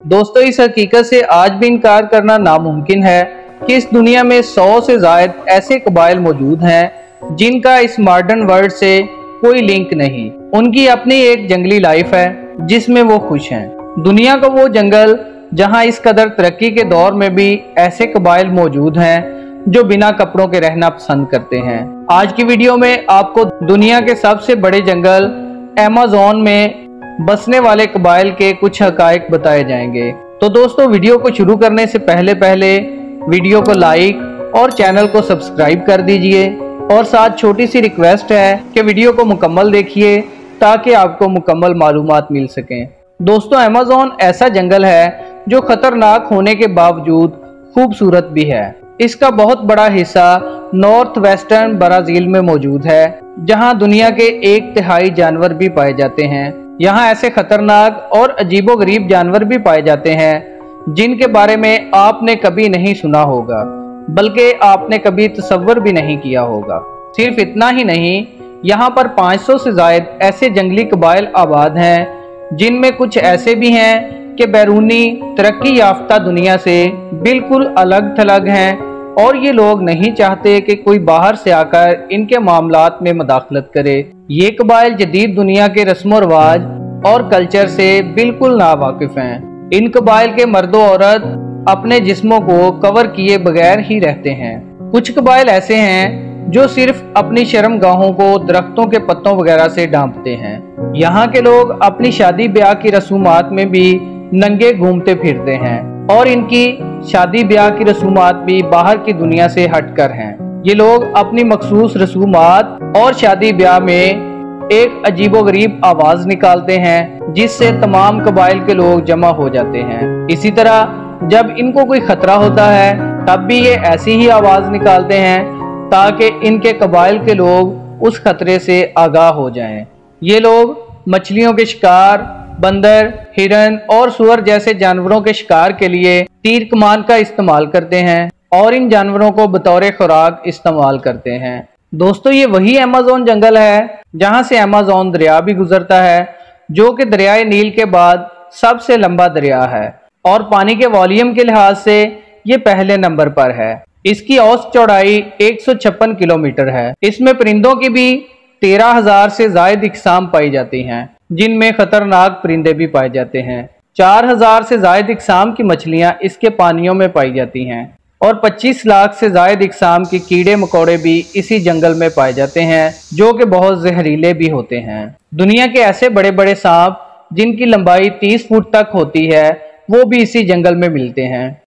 दोस्तों, इस हकीकत से आज भी इनकार करना नामुमकिन है कि इस दुनिया में 100 से ज़ायद ऐसे कबाइल मौजूद हैं जिनका इस मॉडर्न वर्ल्ड से कोई लिंक नहीं। उनकी अपनी एक जंगली लाइफ है जिसमें वो खुश हैं। दुनिया का वो जंगल जहां इस कदर तरक्की के दौर में भी ऐसे कबाइल मौजूद हैं जो बिना कपड़ों के रहना पसंद करते हैं। आज की वीडियो में आपको दुनिया के सबसे बड़े जंगल अमेज़न में बसने वाले कबाइल के कुछ हकायक बताए जाएंगे। तो दोस्तों, वीडियो को शुरू करने से पहले वीडियो को लाइक और चैनल को सब्सक्राइब कर दीजिए और साथ छोटी सी रिक्वेस्ट है कि वीडियो को मुकम्मल देखिए ताकि आपको मुकम्मल मालूमात मिल सकें। दोस्तों, अमेज़न ऐसा जंगल है जो खतरनाक होने के बावजूद खूबसूरत भी है। इसका बहुत बड़ा हिस्सा नॉर्थ वेस्टर्न ब्राजील में मौजूद है जहां दुनिया के 1/3 जानवर भी पाए जाते हैं। यहाँ ऐसे खतरनाक और अजीबोगरीब जानवर भी पाए जाते हैं जिनके बारे में आपने कभी नहीं सुना होगा, बल्कि आपने कभी तसव्वुर भी नहीं किया होगा। सिर्फ इतना ही नहीं, यहाँ पर 500 से ज़ायद ऐसे जंगली कबाइल आबाद हैं जिनमें कुछ ऐसे भी हैं कि बैरूनी तरक्की याफ्ता दुनिया से बिल्कुल अलग थलग हैं और ये लोग नहीं चाहते कि कोई बाहर से आकर इनके मामलात में मदाखलत करे। ये कबाइल जदीद दुनिया के रस्म व रिवाज और कल्चर से बिल्कुल नावाकिफ हैं। इन कबाइल के मर्दो औरत अपने जिस्मों को कवर किए बगैर ही रहते हैं। कुछ कबाइल ऐसे हैं जो सिर्फ अपनी शर्मगाहों को दरख्तों के पत्तों वगैरह से ढांपते हैं। यहाँ के लोग अपनी शादी ब्याह की रसूमात में भी नंगे घूमते फिरते हैं और इनकी शादी ब्याह की रसूमात भी बाहर की दुनिया से हटकर हैं। ये लोग अपनी मखसूस रसूमात और शादी ब्याह में एक अजीबोगरीब आवाज निकालते हैं जिससे तमाम कबाइल के लोग जमा हो जाते हैं। इसी तरह जब इनको कोई खतरा होता है तब भी ये ऐसी ही आवाज निकालते हैं ताकि इनके कबाइल के लोग उस खतरे से आगाह हो जाएं। ये लोग मछलियों के शिकार, बंदर, हिरन और सुअर जैसे जानवरों के शिकार के लिए तीर कमान का इस्तेमाल करते हैं और इन जानवरों को बतौर खुराक इस्तेमाल करते हैं। दोस्तों, ये वही अमेज़न जंगल है जहां से अमेज़न दरिया भी गुजरता है जो कि दरियाए नील के बाद सबसे लंबा दरिया है और पानी के वॉल्यूम के लिहाज से ये पहले नंबर पर है। इसकी औसत चौड़ाई 156 किलोमीटर है। इसमें परिंदों की भी 13,000 से ज़ायद इकसाम पाई जाती हैं जिनमें खतरनाक परिंदे भी पाए जाते हैं। 4,000 से ज़ायद इकसाम की मछलियां इसके पानियों में पाई जाती हैं और 25 लाख से ज़ायद इकसाम के कीड़े मकोड़े भी इसी जंगल में पाए जाते हैं जो कि बहुत जहरीले भी होते हैं। दुनिया के ऐसे बड़े बड़े सांप जिनकी लंबाई 30 फुट तक होती है वो भी इसी जंगल में मिलते हैं।